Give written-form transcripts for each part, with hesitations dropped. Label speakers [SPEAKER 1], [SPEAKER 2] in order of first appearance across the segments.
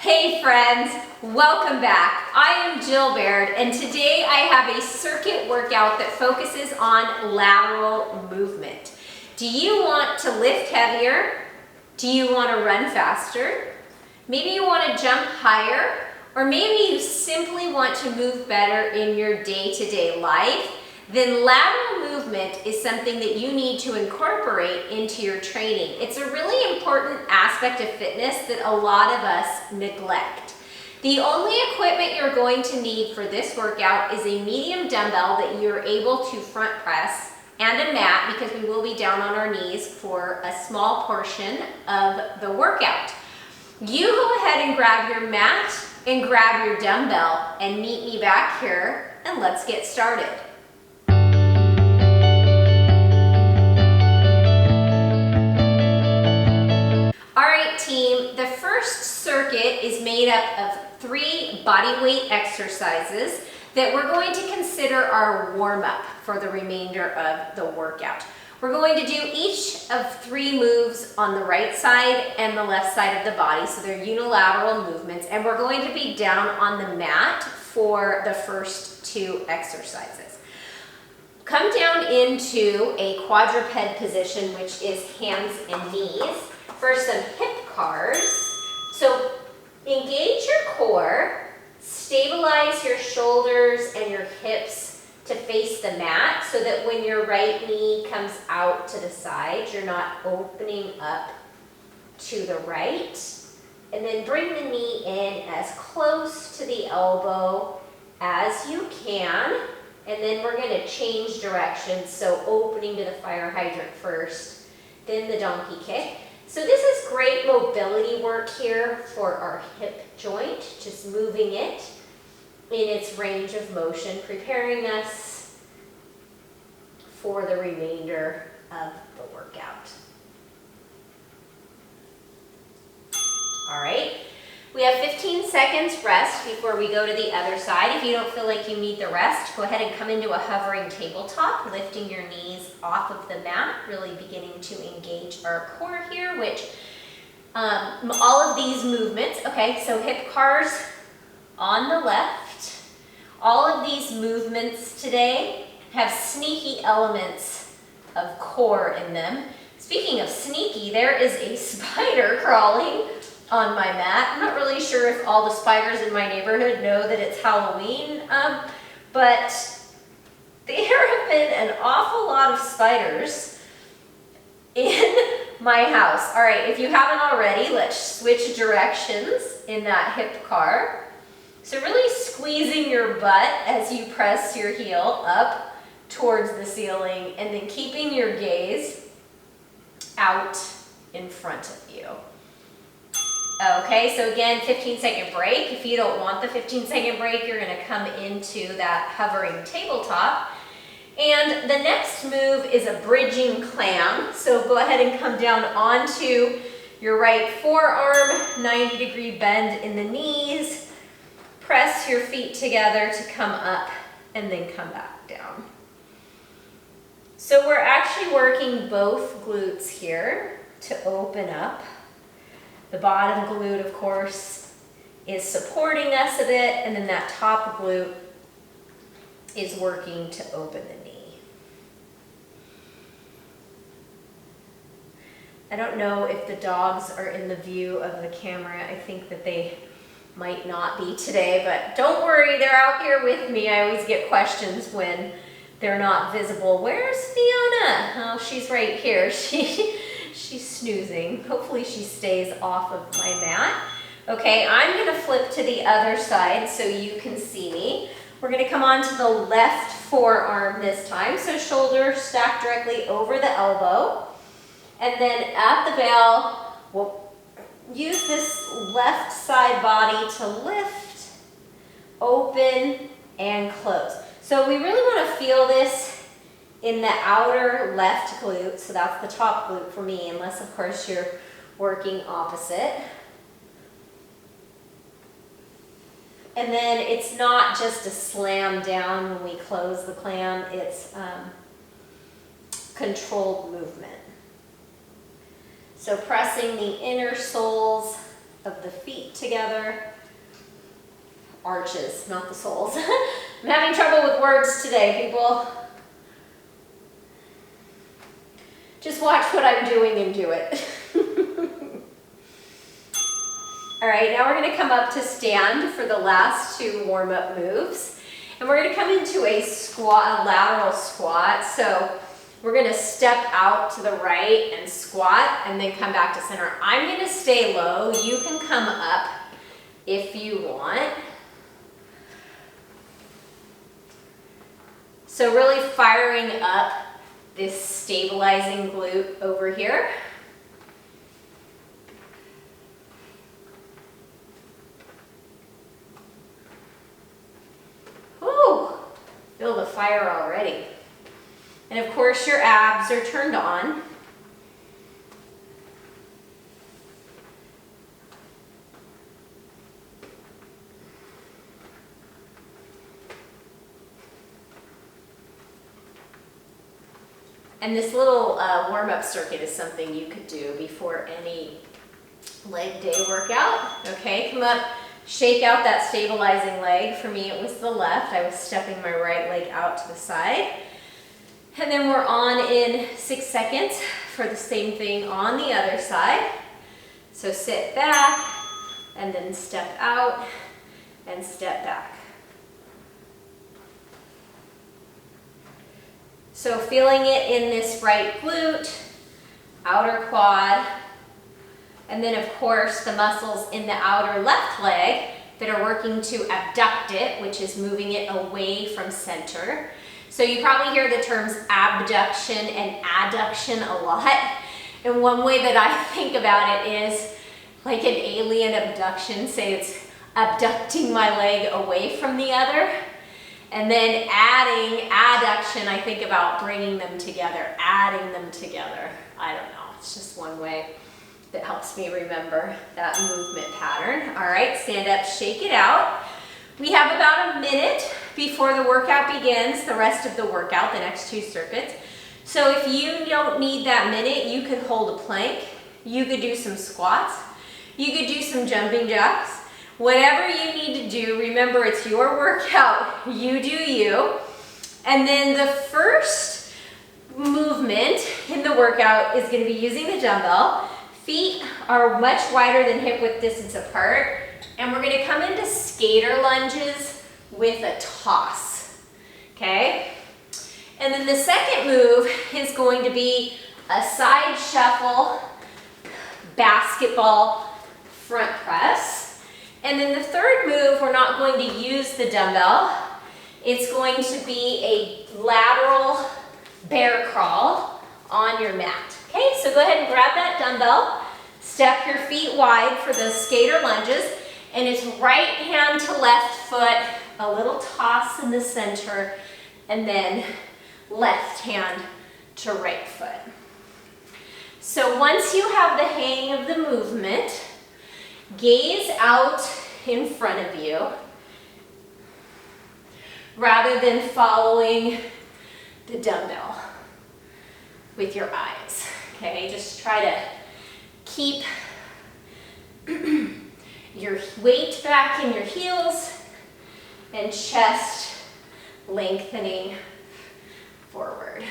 [SPEAKER 1] Hey friends, welcome back. I am Jill Baird and today I have a circuit workout that focuses on lateral movement. Do you want to lift heavier? Do you want to run faster? Maybe you want to jump higher, or maybe you simply want to move better in your day-to-day life. Then lateral movement is something that you need to incorporate into your training. It's a really important aspect of fitness that a lot of us neglect. The only equipment you're going to need for this workout is a medium dumbbell that you're able to front press and a mat, because we will be down on our knees for a small portion of the workout. You go ahead and grab your mat and grab your dumbbell and meet me back here and let's get started. Team, the first circuit is made up of 3 body weight exercises that we're going to consider our warm-up for the remainder of the workout. We're going to do each of 3 moves on the right side and the left side of the body, so they're unilateral movements, and we're going to be down on the mat for the first 2 exercises. Come down into a quadruped position, which is hands and knees, for some hip cars. So engage your core, stabilize your shoulders and your hips to face the mat so that when your right knee comes out to the side, you're not opening up to the right. And then bring the knee in as close to the elbow as you can. And then we're going to change directions, so opening to the fire hydrant first, then the donkey kick. So this is great mobility work here for our hip joint, just moving it in its range of motion, preparing us for the remainder of the workout. All right, we have 15 seconds rest before we go to the other side. If you don't feel like you need the rest, go ahead and come into a hovering tabletop, lifting your knees off of the mat, really beginning to engage our core here, which all of these movements, okay, so hip cars on the left. All of these movements today have sneaky elements of core in them. Speaking of sneaky, there is a spider crawling on my mat. I'm not really sure if all the spiders in my neighborhood know that it's Halloween, but there have been an awful lot of spiders in my house. All right, if you haven't already, let's switch directions in that hip car. So really squeezing your butt as you press your heel up towards the ceiling, and then keeping your gaze out in front of you. Okay, so again, 15-second break. If you don't want the 15-second break, you're gonna come into that hovering tabletop. And the next move is a bridging clam. So go ahead and come down onto your right forearm, 90-degree bend in the knees. Press your feet together to come up and then come back down. So we're actually working both glutes here to open up. The bottom glute, of course, is supporting us a bit, and then that top glute is working to open the knee. I don't know if the dogs are in the view of the camera. I think that they might not be today, but don't worry, they're out here with me. I always get questions when they're not visible. Where's Fiona? Oh, she's right here. She's snoozing. Hopefully she stays off of my mat. Okay, I'm gonna flip to the other side so you can see me. We're gonna come on to the left forearm this time. So shoulder stacked directly over the elbow. And then at the bell, we'll use this left side body to lift, open, and close. So we really wanna feel this in the outer left glute, so that's the top glute for me, unless of course you're working opposite. And then it's not just a slam down when we close the clam, it's controlled movement. So pressing the inner soles of the feet together. Arches, not the soles. I'm having trouble with words today, people. Just watch what I'm doing and do it. All right, now we're gonna come up to stand for the last two warm-up moves. And we're gonna come into a squat, a lateral squat. So we're gonna step out to the right and squat and then come back to center. I'm gonna stay low. You can come up if you want. So really firing up this stabilizing glute over here. Whew, feel the fire already. And of course your abs are turned on. And this little warm-up circuit is something you could do before any leg day workout. Okay, come up, shake out that stabilizing leg. For me, it was the left. I was stepping my right leg out to the side. And then we're on in 6 seconds for the same thing on the other side. So sit back and then step out and step back. So feeling it in this right glute, outer quad, and then of course the muscles in the outer left leg that are working to abduct it, which is moving it away from center. So you probably hear the terms abduction and adduction a lot. And one way that I think about it is like an alien abduction, say it's abducting my leg away from the other. And then adding adduction, I think about bringing them together, adding them together. I don't know, it's just one way that helps me remember that movement pattern. All right, stand up, shake it out. We have about a minute before the workout begins, the rest of the workout, the next 2 circuits. So if you don't need that minute, you could hold a plank, you could do some squats, you could do some jumping jacks. Whatever you need to do, remember it's your workout, you do you. And then the first movement in the workout is going to be using the dumbbell. Feet are much wider than hip width distance apart. And we're going to come into skater lunges with a toss, okay? And then the second move is going to be a side shuffle, basketball, front press. And then the third move, we're not going to use the dumbbell. It's going to be a lateral bear crawl on your mat. Okay, so go ahead and grab that dumbbell, step your feet wide for the skater lunges, and it's right hand to left foot, a little toss in the center, and then left hand to right foot. So once you have the hang of the movement, gaze out in front of you rather than following the dumbbell with your eyes, okay? Just try to keep your weight back in your heels and chest lengthening forward.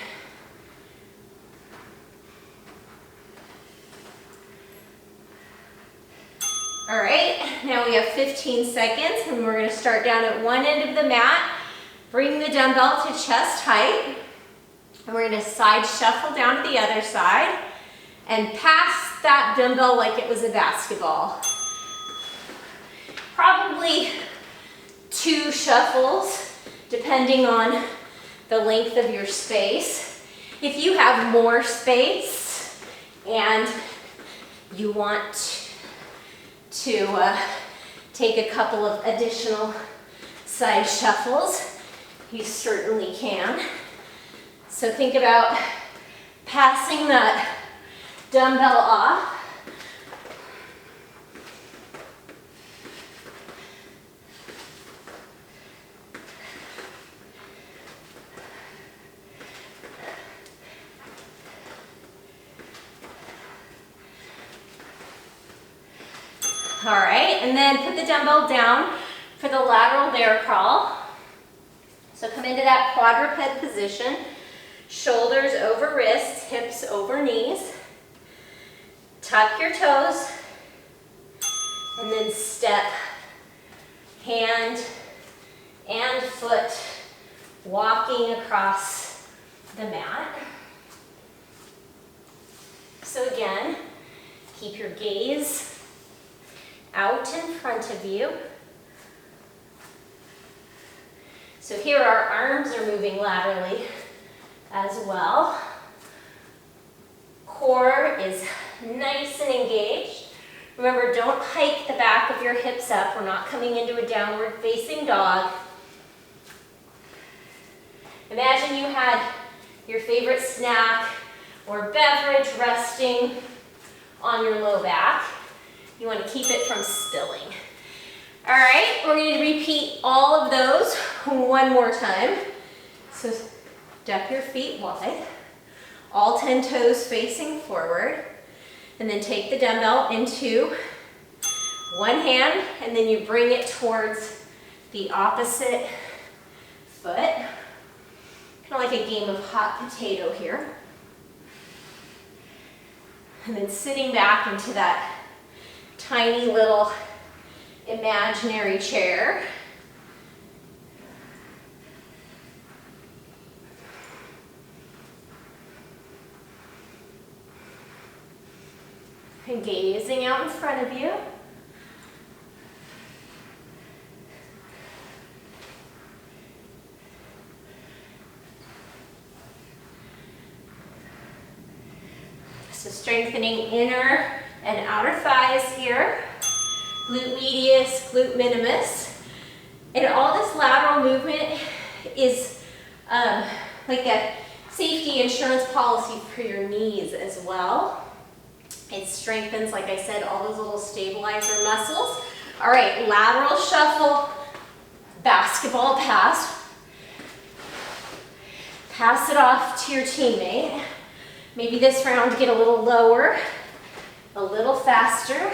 [SPEAKER 1] All right, now we have 15 seconds and we're going to start down at one end of the mat. Bring the dumbbell to chest height. And we're going to side shuffle down to the other side and pass that dumbbell like it was a basketball. Probably 2 shuffles depending on the length of your space. If you have more space and you want to take a couple of additional side shuffles, you certainly can. So think about passing that dumbbell off. All right, and then put the dumbbell down for the lateral bear crawl. So come into that quadruped position, shoulders over wrists, hips over knees. Tuck your toes, and then step hand and foot, walking across the mat. So again, keep your gaze out in front of you. So here our arms are moving laterally as well. Core is nice and engaged. Remember, don't hike the back of your hips up. We're not coming into a downward facing dog. Imagine you had your favorite snack or beverage resting on your low back. You want to keep it from spilling. All right, we're going to repeat all of those one more time. So step your feet wide, all 10 toes facing forward, and then take the dumbbell into one hand, and then you bring it towards the opposite foot. Kind of like a game of hot potato here. And then sitting back into that tiny little imaginary chair. And gazing out in front of you. So strengthening inner and outer thighs here. Glute medius, glute minimus. And all this lateral movement is like a safety insurance policy for your knees as well. It strengthens, like I said, all those little stabilizer muscles. All right, lateral shuffle, basketball pass. Pass it off to your teammate. Maybe this round get a little lower, a little faster.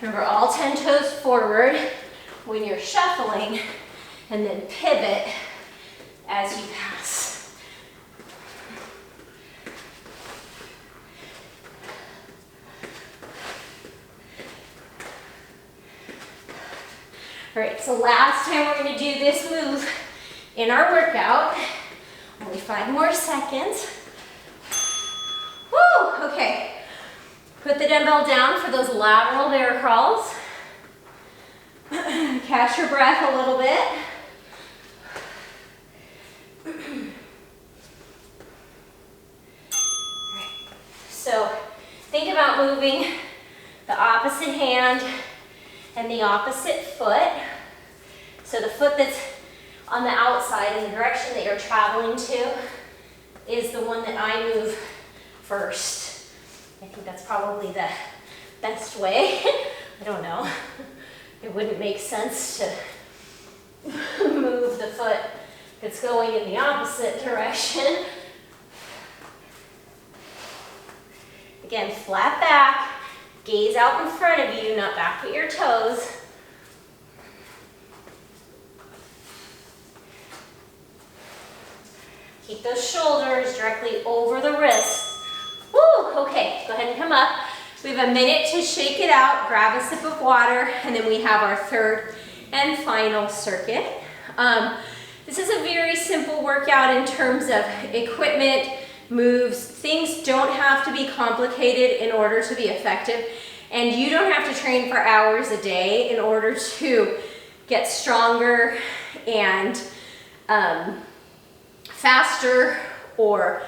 [SPEAKER 1] Remember, all 10 toes forward when you're shuffling, and then pivot as you pass. All right, so last time we're going to do this move in our workout. Only 5 more seconds. Woo, okay. Put the dumbbell down for those lateral bear crawls. Catch your breath a little bit. So think about moving the opposite hand and the opposite foot. So the foot that's on the outside in the direction that you're traveling to is the one that I move first. I think that's probably the best way. I don't know. It wouldn't make sense to move the foot that's going in the opposite direction. Again, flat back, gaze out in front of you, not back at your toes. Keep those shoulders directly over the wrists. Woo, okay, go ahead and come up. We have a minute to shake it out, grab a sip of water, and then we have our third and final circuit. This is a very simple workout in terms of equipment, moves. Things don't have to be complicated in order to be effective, and you don't have to train for hours a day in order to get stronger and faster or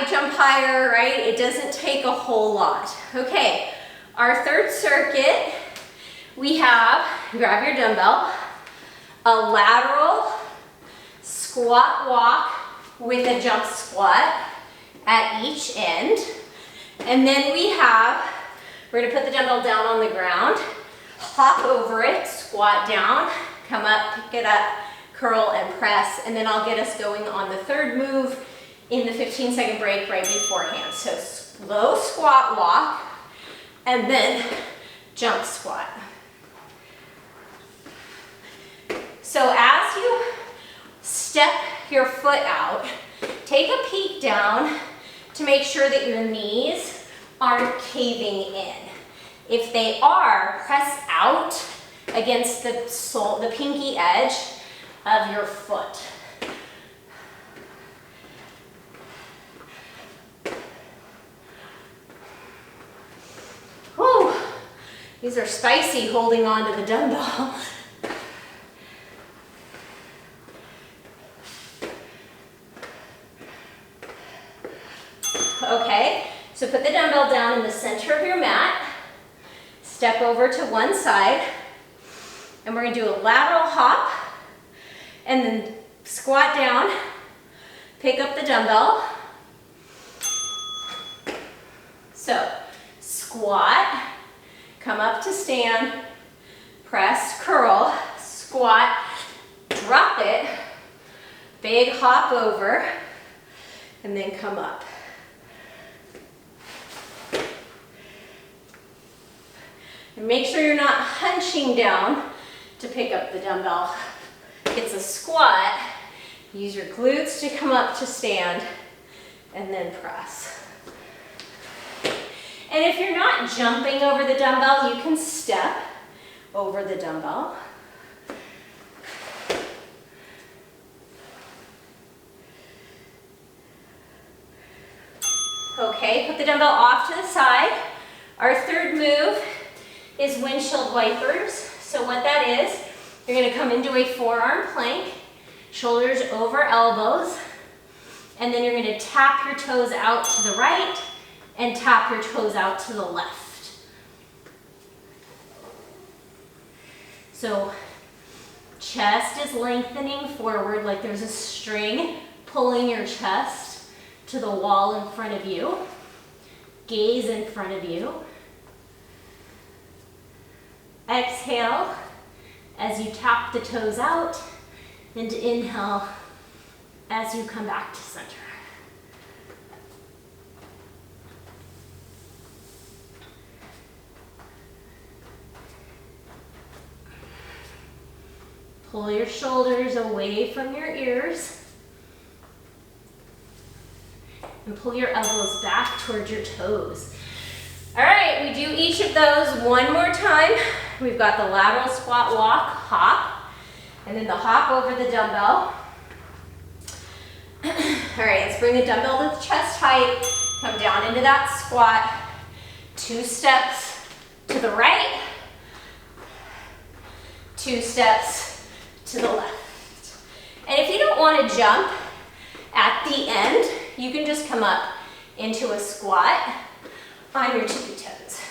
[SPEAKER 1] jump higher, right? It doesn't take a whole lot. Okay, our third circuit, we have, grab your dumbbell, a lateral squat walk with a jump squat at each end. And then we're gonna put the dumbbell down on the ground, hop over it, squat down, come up, pick it up, curl and press, and then I'll get us going on the third move in the 15-second break right beforehand. So slow squat walk, and then jump squat. So as you step your foot out, take a peek down to make sure that your knees aren't caving in. If they are, press out against the sole, the pinky edge of your foot. Whew, these are spicy holding on to the dumbbell. Okay, so put the dumbbell down in the center of your mat, step over to one side, and we're gonna do a lateral hop, and then squat down, pick up the dumbbell. So, squat, come up to stand, press, curl, squat, drop it, big hop over, and then come up. And make sure you're not hunching down to pick up the dumbbell. It's a squat. Use your glutes to come up to stand and then press. And if you're not jumping over the dumbbell, you can step over the dumbbell. Okay, put the dumbbell off to the side. Our third move is windshield wipers. So what that is, you're gonna come into a forearm plank, shoulders over elbows, and then you're gonna tap your toes out to the right and tap your toes out to the left. So chest is lengthening forward like there's a string pulling your chest to the wall in front of you. Gaze in front of you. Exhale as you tap the toes out, and inhale as you come back to center. Pull your shoulders away from your ears and pull your elbows back towards your toes. All right, we do each of those one more time. We've got the lateral squat walk, hop, and then the hop over the dumbbell. All right, let's bring the dumbbell to chest height, come down into that squat, 2 steps to the right, 2 steps to the left. And if you don't want to jump at the end, you can just come up into a squat on your tippy toes.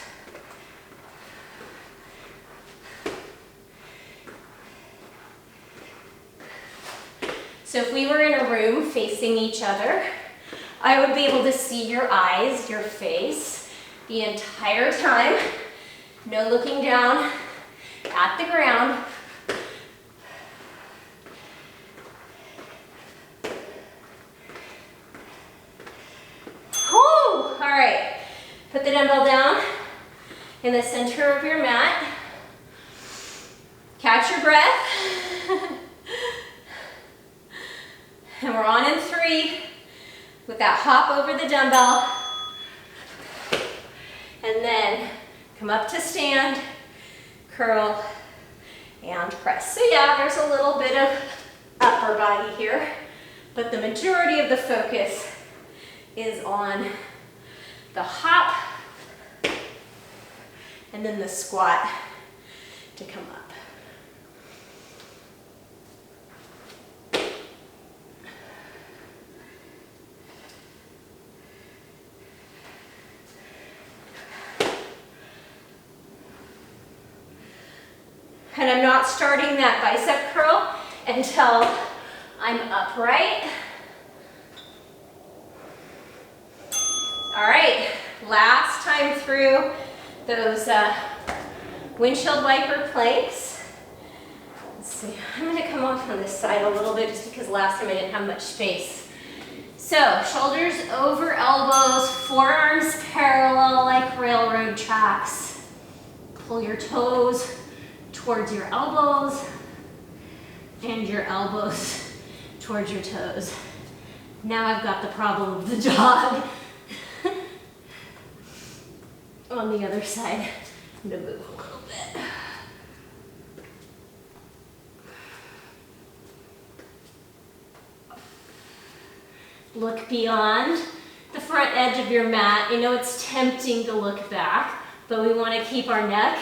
[SPEAKER 1] So if we were in a room facing each other, I would be able to see your eyes, your face, the entire time. No looking down at the ground. Whew! All right, put the dumbbell down in the center of your mat. Catch your breath. And we're on in 3 with that hop over the dumbbell. And then come up to stand, curl, and press. So yeah, there's a little bit of upper body here, but the majority of the focus is on the hop and then the squat to come up. And I'm not starting that bicep curl until I'm upright. All right, last time through those windshield wiper planks. Let's see, I'm gonna come off on this side a little bit just because last time I didn't have much space. So shoulders over elbows, forearms parallel like railroad tracks. Pull your toes towards your elbows and your elbows towards your toes. Now I've got the problem of the dog. On the other side, I'm gonna move a little bit. Look beyond the front edge of your mat. I know it's tempting to look back, but we want to keep our neck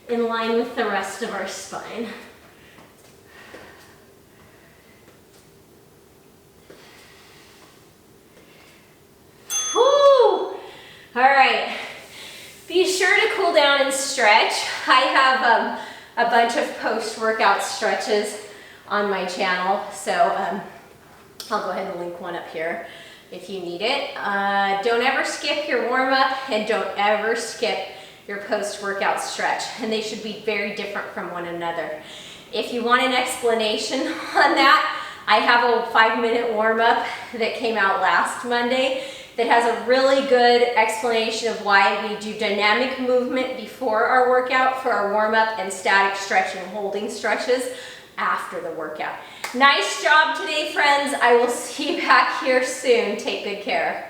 [SPEAKER 1] in line with the rest of our spine. Whew! All right. Be sure to cool down and stretch. I have a bunch of post-workout stretches on my channel, so I'll go ahead and link one up here if you need it. Don't ever skip your warm-up and don't ever skip your post-workout stretch, and they should be very different from one another. If you want an explanation on that, I have a 5-minute warm-up that came out last Monday that has a really good explanation of why we do dynamic movement before our workout for our warm-up and static stretch and holding stretches after the workout. Nice job today, friends. I will see you back here soon. Take good care.